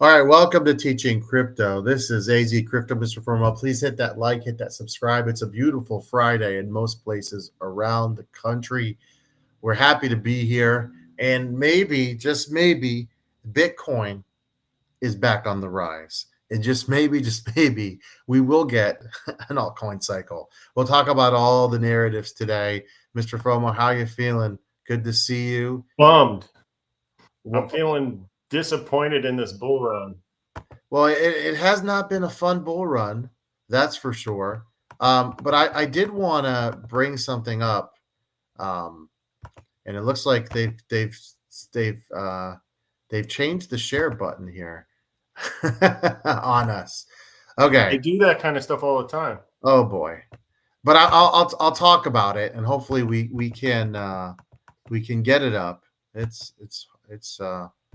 All right, welcome to Teaching Crypto. This is AZ Crypto, Mr. Formo. Please hit that like, hit that subscribe. It's a beautiful Friday in most places around the country. We're happy to be here. And maybe, just maybe, Bitcoin is back on the rise. And just maybe, we will get an altcoin cycle. We'll talk about all the narratives today. Mr. Formo, how you feeling? Good to see you. Bummed. I'm feeling disappointed in this bull run. Well, it has not been a fun bull run, that's for sure. But I did want to bring something up, um, and it looks like they've changed the share button here on us. They Okay. do that kind of stuff all the time. Oh boy. But I'll talk about it, and hopefully we can get it up. It's let's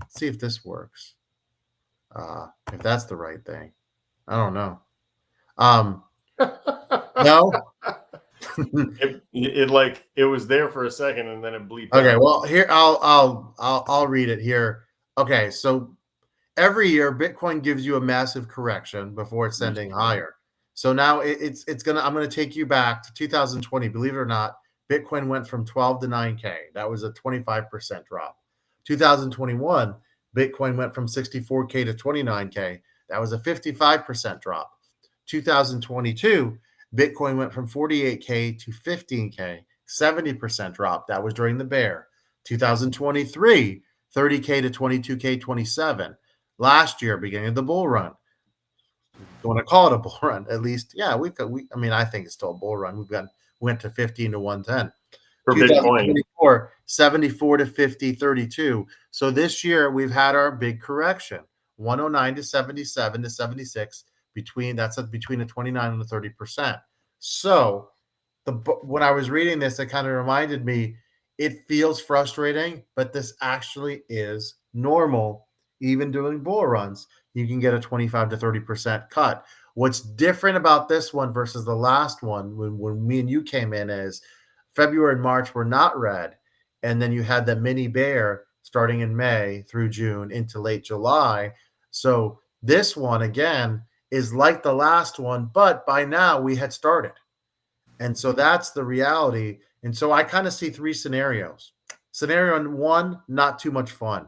see if this works. If that's the right thing. I don't know. No. it was there for a second and then it bleeped Okay, out. well here I'll read it here. Okay, so every year Bitcoin gives you a massive correction before it's sending higher. So now it's gonna I'm gonna take you back to 2020. Believe it or not, Bitcoin went from 12 to 9K. That was a 25% drop. 2021, Bitcoin went from 64K to 29K. That was a 55% drop. 2022, Bitcoin went from 48K to 15K, 70% drop. That was during the bear. 2023, 30K to 22K, 27. Last year, beginning of the bull run. You want to call it a bull run, at least. Yeah, I mean, I think it's still a bull run. Went to 15 to 110. For Bitcoin. 2024, 74 to 50, 32. So this year we've had our big correction, 109 to 77 to 76. Between a 29 and a 30%. So when I was reading this, it kind of reminded me, it feels frustrating, but this actually is normal. Even doing bull runs, you can get a 25 to 30% cut. What's different about this one versus the last one, when me and you came in, is February and March were not red, and then you had that mini bear starting in May through June into late July. So this one again is like the last one, but by now we had started. And so that's the reality. And so I kind of see three scenarios. Scenario one, not too much fun.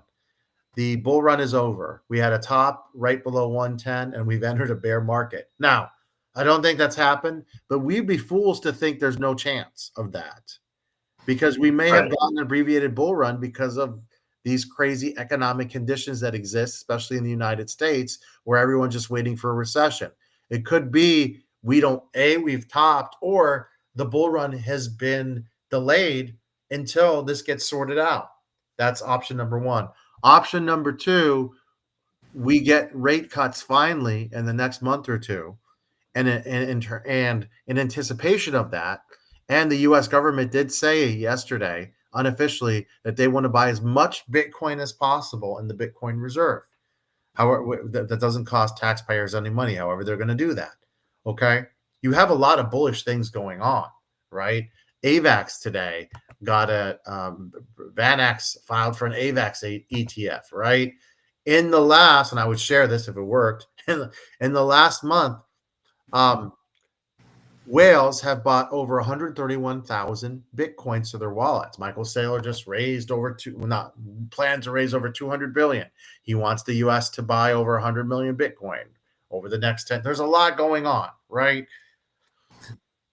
The bull run is over. We had a top right below 110, and we've entered a bear market. Now, I don't think that's happened, but we'd be fools to think there's no chance of that, because we may have gotten an abbreviated bull run because of these crazy economic conditions that exist, especially in the United States, where everyone's just waiting for a recession. It could be we've topped, or the bull run has been delayed until this gets sorted out. That's option number one. Option number two, we get rate cuts finally in the next month or two, and in anticipation of that, and the U.S. government did say yesterday, unofficially, that they want to buy as much Bitcoin as possible in the Bitcoin reserve. However, that doesn't cost taxpayers any money. However, they're going to do that. Okay, you have a lot of bullish things going on, right? AVAX today got VanEck filed for an AVAX ETF, right? In the last, and I would share this if it worked, in the last month, whales have bought over 131,000 Bitcoins to their wallets. Michael Saylor just planned to raise over 200 billion. He wants the U.S. to buy over 100 million Bitcoin over the next 10. There's a lot going on, right?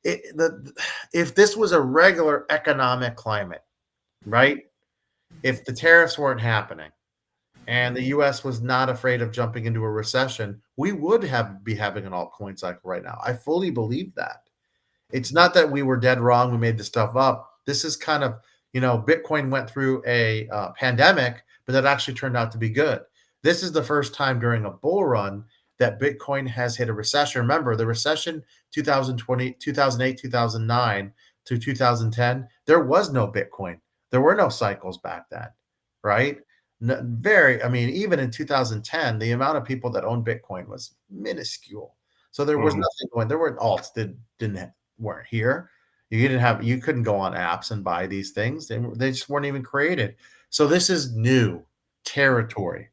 If this was a regular economic climate, right? If the tariffs weren't happening and the U.S. was not afraid of jumping into a recession, we would be having an altcoin cycle right now. I fully believe that. It's not that we were dead wrong. We made this stuff up. This is kind of, Bitcoin went through a pandemic, but that actually turned out to be good. This is the first time during a bull run that Bitcoin has hit a recession. Remember, the recession 2008, 2009 to 2010, there was no Bitcoin. There were no cycles back then, right? Even in 2010, the amount of people that owned Bitcoin was minuscule. So there was nothing going. There weren't alts that weren't here. You couldn't go on apps and buy these things. They just weren't even created. So this is new territory.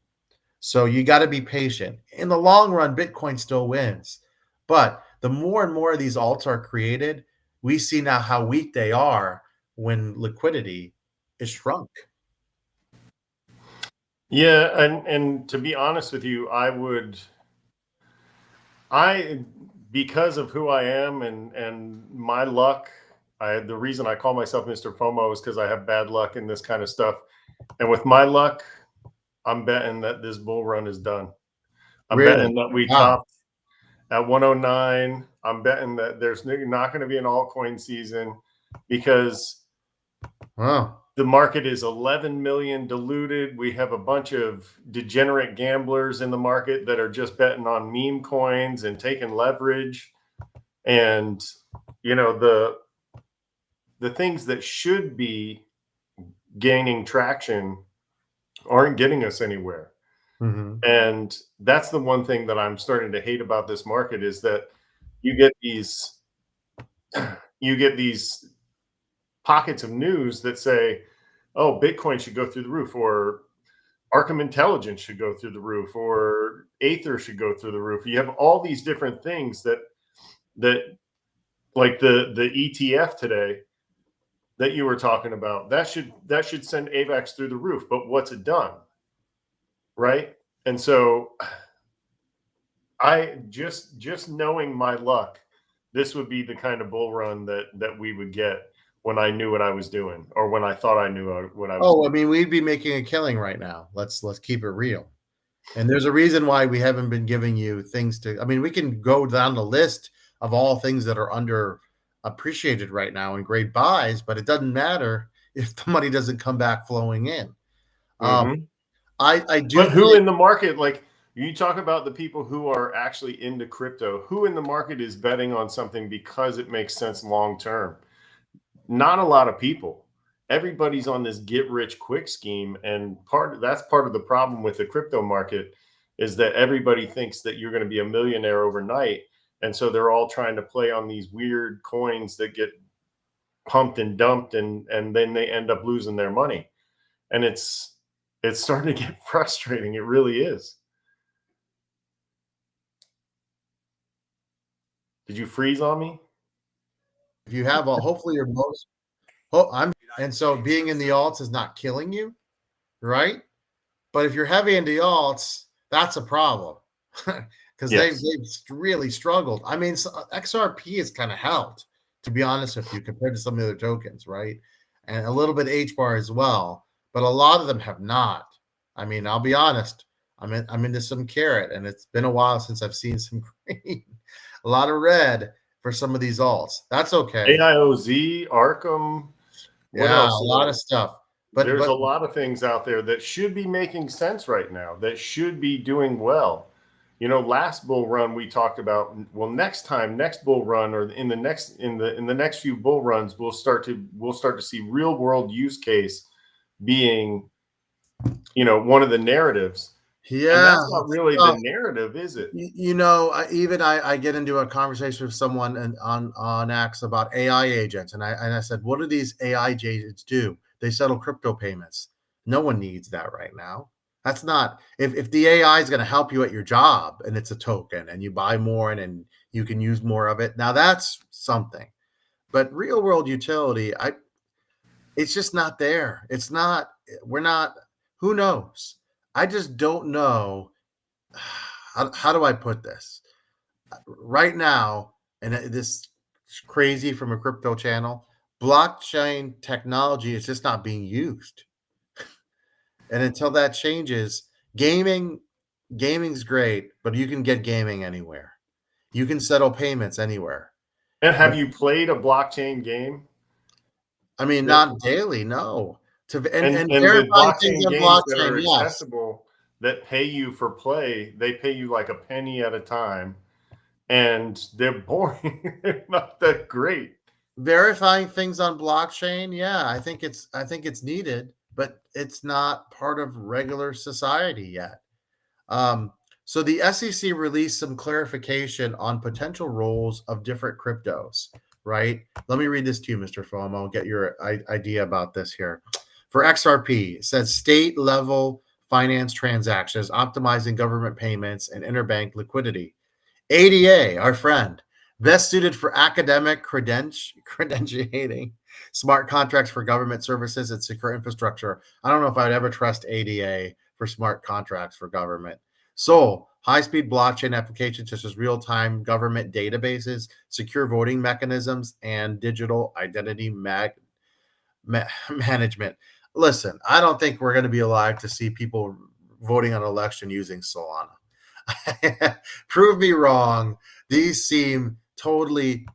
So you got to be patient. In the long run, Bitcoin still wins. But the more and more of these alts are created, we see now how weak they are when liquidity is shrunk. Yeah, and to be honest with you, because of who I am and my luck, the reason I call myself Mr. FOMO is because I have bad luck in this kind of stuff. And with my luck, I'm betting that this bull run is done. I'm Really? betting that we Wow. top at 109. I'm betting that there's not going to be an altcoin season because Wow. the market is 11 million diluted. We have a bunch of degenerate gamblers in the market that are just betting on meme coins and taking leverage. And, you know, the things that should be gaining traction aren't getting us anywhere. Mm-hmm. And that's the one thing that I'm starting to hate about this market is that you get these pockets of news that say, oh, Bitcoin should go through the roof, or Arkham Intelligence should go through the roof, or Aether should go through the roof. You have all these different things that like the ETF today that you were talking about, that should send AVAX through the roof. But what's it done? Right? And so I just knowing my luck, this would be the kind of bull run that we would get when I knew what I was doing, or when I thought I knew what I was doing. I mean, we'd be making a killing right now. Let's keep it real. And there's a reason why we haven't been giving you things to. I mean, we can go down the list of all things that are under appreciated right now and great buys, but it doesn't matter if the money doesn't come back flowing in. Mhm. I do. But who in the market, like you talk about the people who are actually into crypto, who in the market is betting on something because it makes sense long term? Not a lot of people. Everybody's on this get rich quick scheme, and that's part of the problem with the crypto market is that everybody thinks that you're going to be a millionaire overnight, and so they're all trying to play on these weird coins that get pumped and dumped, and then they end up losing their money, and it's starting to get frustrating. It really is. Did you freeze on me? If you have a, hopefully your most. Oh, and so being in the alts is not killing you, right? But if you're heavy into alts, that's a problem because Yes. they've really struggled. I mean, XRP has kind of helped, to be honest with you, compared to some of the other tokens, right? And a little bit HBAR as well, but a lot of them have not. I mean, I'll be honest. I'm into some carrot, and it's been a while since I've seen some green, a lot of red for some of these alts. That's okay. AIOZ, Arkham. What Yeah, else? a lot of stuff. But There's a lot of things out there that should be making sense right now, that should be doing well. You know, last bull run we talked about, well, next bull run, or in the next few bull runs, we'll start to see real world use case being, you know, one of the narratives. yeah, And that's not really the narrative, is it? You know, I get into a conversation with someone and on X about AI agents, and I said, what do these AI agents do? They settle crypto payments. No one needs that right now. That's not if the AI is going to help you at your job and it's a token and you buy more and you can use more of it. Now that's something. But real world utility, it's just not there. It's not. We're not. Who knows? I just don't know. How do I put this? Right now, and this is crazy from a crypto channel, blockchain technology is just not being used. And until that changes, gaming's great, but you can get gaming anywhere. You can settle payments anywhere. And have you played a blockchain game? I mean, not daily, no. And And the verifying things blockchain on games that blockchain, are yes. accessible, that pay you for play, they pay you like a penny at a time, and they're boring. They're not that great. Verifying things on blockchain, yeah, I think it's needed, but it's not part of regular society yet. So the SEC released some clarification on potential roles of different cryptos, right? Let me read this to you, Mr. FOMO, get your idea about this here. For XRP, it says state level finance transactions, optimizing government payments, and interbank liquidity. ADA, our friend, best suited for academic credentiating, smart contracts for government services, and secure infrastructure. I don't know if I'd ever trust ADA for smart contracts for government. Sol, high-speed blockchain applications such as real-time government databases, secure voting mechanisms, and digital identity management. Listen, I don't think we're going to be alive to see people voting on election using Solana. Prove me wrong. These seem totally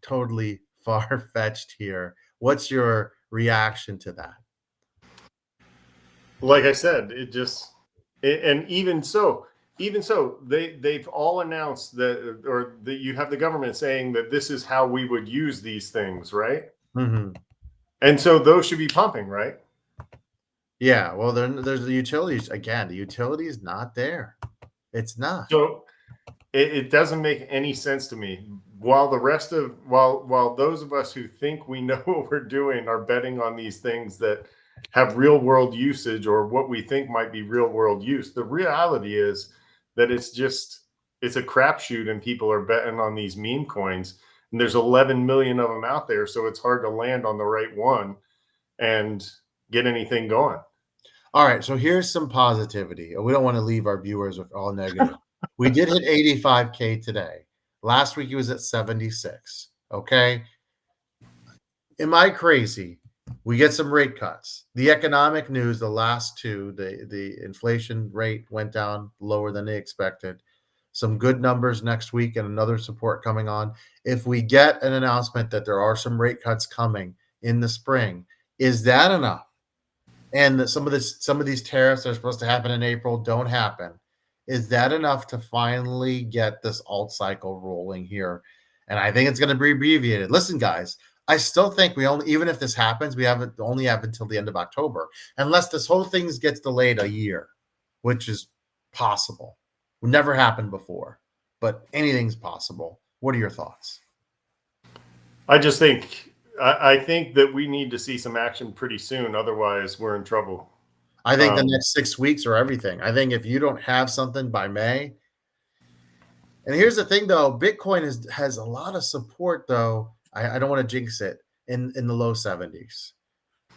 far-fetched here. What's your reaction to that? Like I said, and even so, they've all announced that, or that you have the government saying that this is how we would use these things, right? Mm-hmm. And so those should be pumping, right? Yeah, well, then there's the utilities. Again, the utility is not there. It's not. So it doesn't make any sense to me. While those of us who think we know what we're doing are betting on these things that have real world usage, or what we think might be real world use, the reality is that it's a crapshoot, and people are betting on these meme coins. And there's 11 million of them out there, so it's hard to land on the right one and get anything going. All right, so here's some positivity. We don't want to leave our viewers with all negative. We did hit 85K today. Last week it was at 76. Okay. Am I crazy? We get some rate cuts. The economic news, the last two, the inflation rate went down lower than they expected. Some good numbers next week and another support coming on. If we get an announcement that there are some rate cuts coming in the spring, is that enough? And some of these tariffs that are supposed to happen in April don't happen. Is that enough to finally get this alt cycle rolling here? And I think it's going to be abbreviated. Listen, guys, I still think even if this happens, we only have until the end of October, unless this whole thing gets delayed a year, which is possible. Never happened before, but anything's possible. What are your thoughts? I think that we need to see some action pretty soon. Otherwise, we're in trouble. I think the next 6 weeks are everything. I think if you don't have something by May, and here's the thing, though, Bitcoin has a lot of support, though. I don't want to jinx it in the low 70s.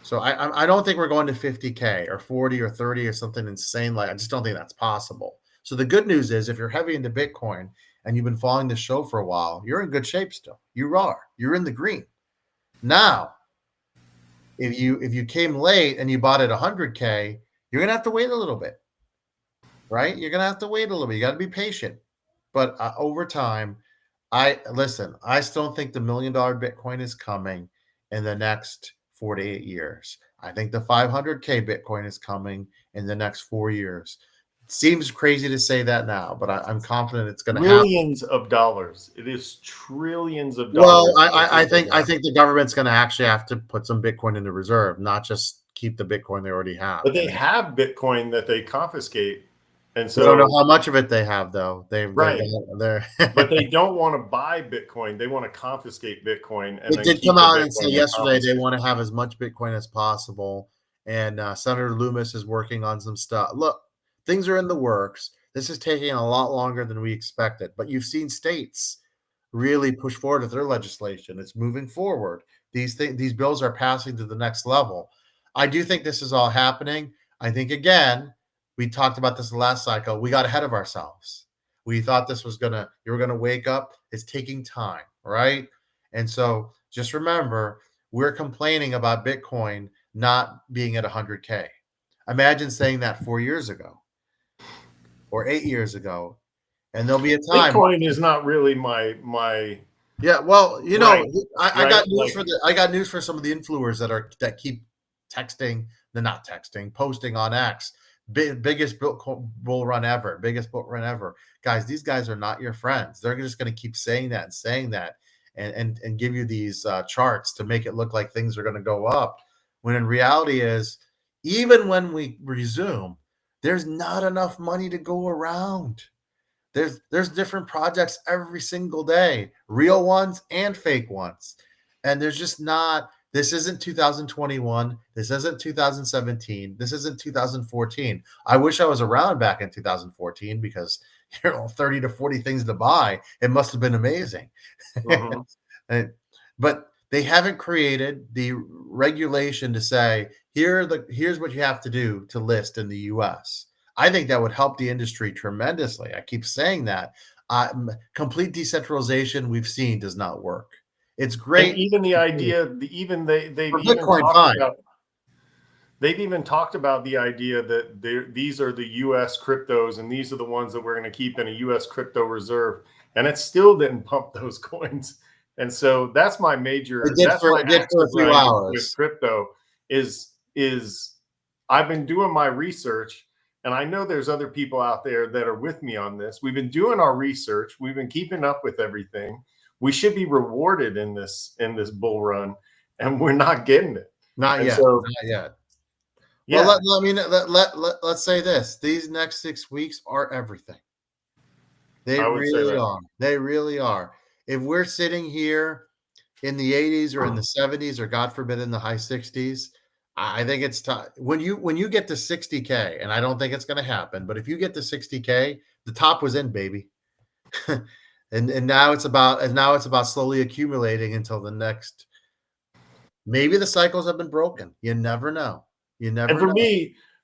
So I don't think we're going to 50K or 40 or 30 or something insane. I just don't think that's possible. So the good news is, if you're heavy into Bitcoin and you've been following the show for a while, you're in good shape still. You are. You're in the green. Now, if you came late and you bought at 100K, you're going to have to wait a little bit, right? You're going to have to wait a little bit. You got to be patient. But over time, I still think the $1 million Bitcoin is coming in the next 4 to 8 years. I think the 500K Bitcoin is coming in the next 4 years. It seems crazy to say that now, but I'm confident it's going to happen. Millions of dollars. It is trillions of dollars. Well, I think the government's going to actually have to put some Bitcoin in the reserve, not just keep the Bitcoin they already have. But they have Bitcoin that they confiscate. And so I don't know how much of it they have, though. But they don't want to buy Bitcoin. They want to confiscate Bitcoin. And it did come out and say yesterday they want to have as much Bitcoin as possible. And Senator Loomis is working on some stuff. Look, things are in the works. This is taking a lot longer than we expected. But you've seen states really push forward with their legislation. It's moving forward. These bills are passing to the next level. I do think this is all happening. I think, again, we talked about this last cycle. We got ahead of ourselves. We thought you were going to wake up. It's taking time, right? And so just remember, we're complaining about Bitcoin not being at 100K. Imagine saying that 4 years ago or 8 years ago. And there'll be a time. Bitcoin is not really my. Yeah, well, right, I got news I got news for some of the influencers that keep texting. They're not texting, posting on X. Biggest bull run ever, guys. These guys are not your friends. They're just going to keep saying that and give you these charts to make it look like things are going to go up, when in reality is, even when we resume, there's not enough money to go around. There's different projects every single day, real ones and fake ones, and there's just not This isn't 2021. This isn't 2017. This isn't 2014. I wish I was around back in 2014 because 30 to 40 things to buy. It must have been amazing. Mhm. But they haven't created the regulation to say here's what you have to do to list in the US. I think that would help the industry tremendously. I keep saying that. Complete decentralization we've seen does not work. It's And great. even the idea, they've For even Bitcoin, talked fine. about the idea that these are the U.S. cryptos and these are the ones that we're going to keep in a U.S. crypto reserve, and it still didn't pump those coins. And so that's my It did for axe a to few grind with hours. crypto is I've been doing my research, and I know there's other people out there that are with me on this. We've been doing our research. We've been keeping up with everything. We should be rewarded in this bull run, and we're not getting it. Not And yet. so, Not yet. yeah, Well, let's say this. These next 6 weeks are everything. They I would say really that. are. They really are. If we're sitting here in the 80s or in the 70s or God forbid in the high 60s, I think it's time when you get to 60K, and I don't think it's going to happen, but if you get to 60K, the top was in, baby. and now it's about slowly accumulating until the next. Maybe the cycles have been broken. You never know. You And never know.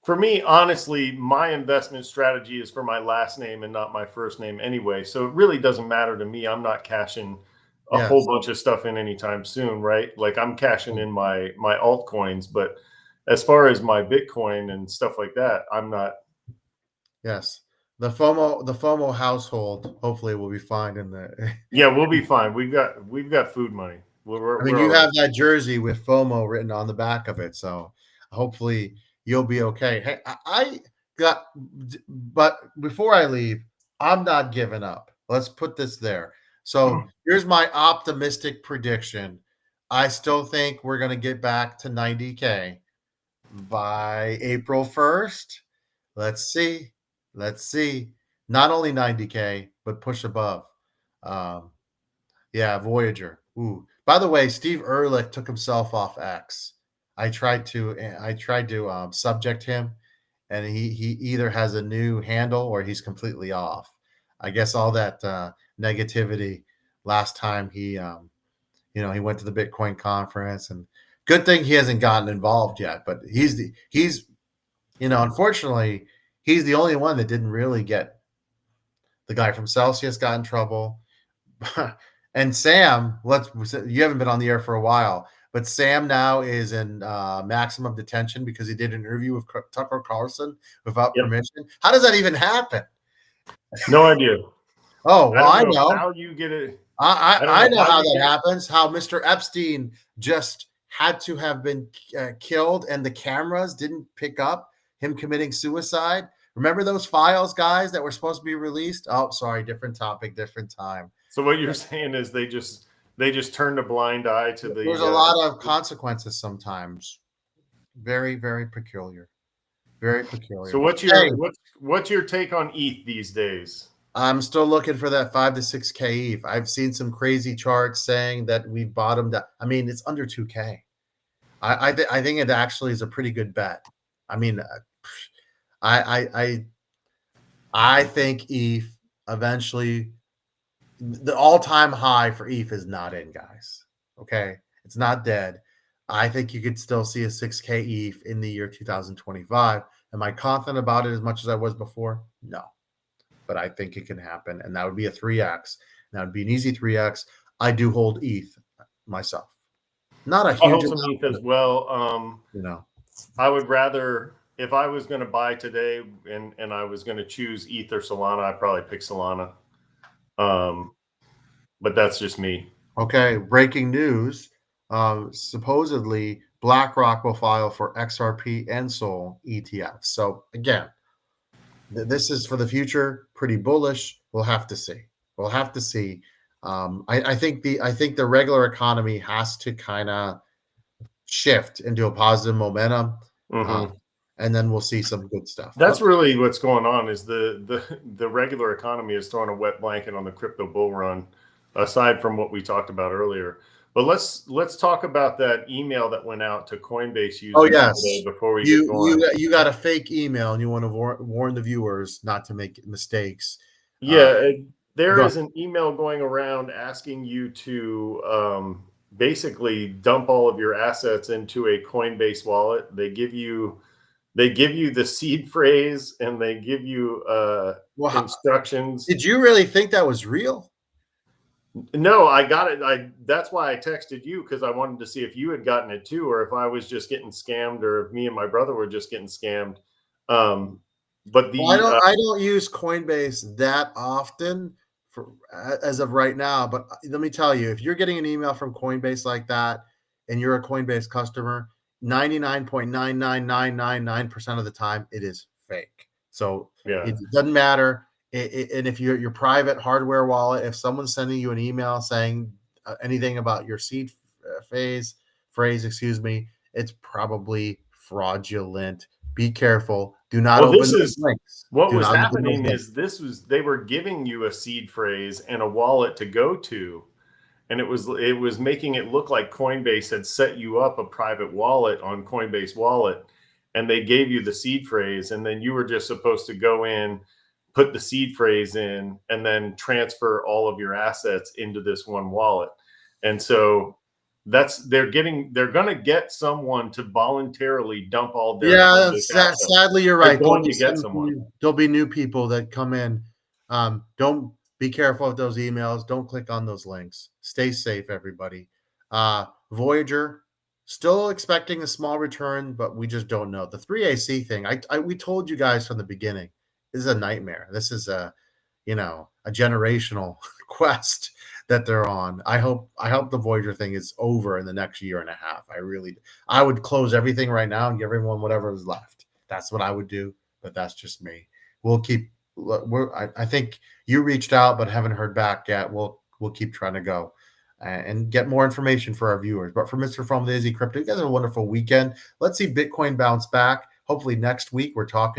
for me, honestly, my investment strategy is for my last name and not my first name anyway. So it really doesn't matter to me. I'm not cashing a whole Yes. bunch of stuff in anytime soon, right? Like I'm cashing in my altcoins, but as far as my Bitcoin and stuff like that, I'm not. Yes. The FOMO household hopefully will be fine in the Yeah, we'll be fine. We've got food money. I mean, We're you all right. have that jersey with FOMO written on the back of it, so hopefully you'll be okay. Hey, I got, but before I leave, I'm not giving up. Let's put this there. So here's my optimistic prediction. I still think we're going to get back to 90K by April 1st. Let's see. Let's see. Not only 90K, but push above. Um, yeah, Voyager. Ooh. By the way, Steve Ehrlich took himself off X. I tried to subject him, and he either has a new handle or he's completely off. I guess all that negativity last time he went to the Bitcoin conference, and good thing he hasn't gotten involved yet. But unfortunately, he's the only one that didn't really get. The guy from Celsius got in trouble. And Sam, you haven't been on the air for a while, but Sam now is in maximum detention because he did an interview with Tucker Carlson without Yep. permission. How does that even happen? No idea. Oh, well, I don't know. how you get it. I know how that you get it. happens. How Mr. Epstein just had to have been killed, and the cameras didn't pick up him committing suicide. Remember those files, guys, that were supposed to be released? Oh, sorry, different topic, different time. So what you're saying is they just turned a blind eye to the. There's a lot of consequences sometimes. Very, very peculiar. Very peculiar. So Hey, what's your take on ETH these days? I'm still looking for that 5 to 6K ETH. I've seen some crazy charts saying that we bottomed out. I mean, it's under 2K. I think it actually is a pretty good bet. I mean, I think ETH eventually the all-time high for ETH is not in, guys. Okay, it's not dead. I think you could still see a 6K ETH in the year 2025. Am I confident about it as much as I was before? No, but I think it can happen, and that would be a 3x. That would be an easy 3x. I do hold ETH myself. Not a I huge hold some amount, ETH as well. but. I would rather, if I was going to buy today and I was going to choose ETH or Solana, I'd probably pick Solana. But that's just me. Okay, breaking news. Supposedly, BlackRock will file for XRP and Sol ETFs. So again, this is for the future. Pretty bullish. We'll have to see. We'll have to see. I think the regular economy has to kind of shift into a positive momentum, and then we'll see some good stuff. That's really what's going on. Is the regular economy is throwing a wet blanket on the crypto bull run. Aside from what we talked about earlier, But let's talk about that email that went out to Coinbase users Oh yes, today before we get going. you got a fake email, and you want to warn the viewers not to make mistakes. Yeah, there Go is an email going around asking you to basically dump all of your assets into a Coinbase wallet. They give you the seed phrase, and they give you well, instructions. did you really think that was real? No, I got it. That's why I texted you, because I wanted to see if you had gotten it too, or if I was just getting scammed, or if me and my brother were just getting scammed. But Well, the I don't use Coinbase that often for as of right now. But let me tell you, if you're getting an email from Coinbase like that, and you're a Coinbase customer, 99.99999% of the time it is fake. So yeah, it doesn't matter. And if you're your private hardware wallet, if someone's sending you an email saying anything about your seed phrase, excuse me, it's probably fraudulent. Be careful. Do not well, open this those is links. what Do was not open those happening. links. Is they were giving you a seed phrase and a wallet to go to, and it was making it look like Coinbase had set you up a private wallet on Coinbase Wallet, and they gave you the seed phrase, and then you were just supposed to go in, put the seed phrase in, and then transfer all of your assets into this one wallet. And so they're going to get someone to voluntarily dump all their Yeah, Coinbase assets. sadly, you're They're right. going to get someone. There'll be new people that come in. Don't be careful with those emails. Don't click on those links. Stay safe, everybody. Voyager, still expecting a small return, but we just don't know. The 3AC thing, we told you guys from the beginning, this is a nightmare. This is a generational quest that they're on. I hope the Voyager thing is over in the next year and a half. I would close everything right now and give everyone whatever is left. That's what I would do, but that's just me. I think you reached out but haven't heard back yet. We'll keep trying to go and get more information for our viewers. But for Mr. From the Izzy Crypto, you guys have a wonderful weekend. Let's see Bitcoin bounce back. Hopefully next week we're talking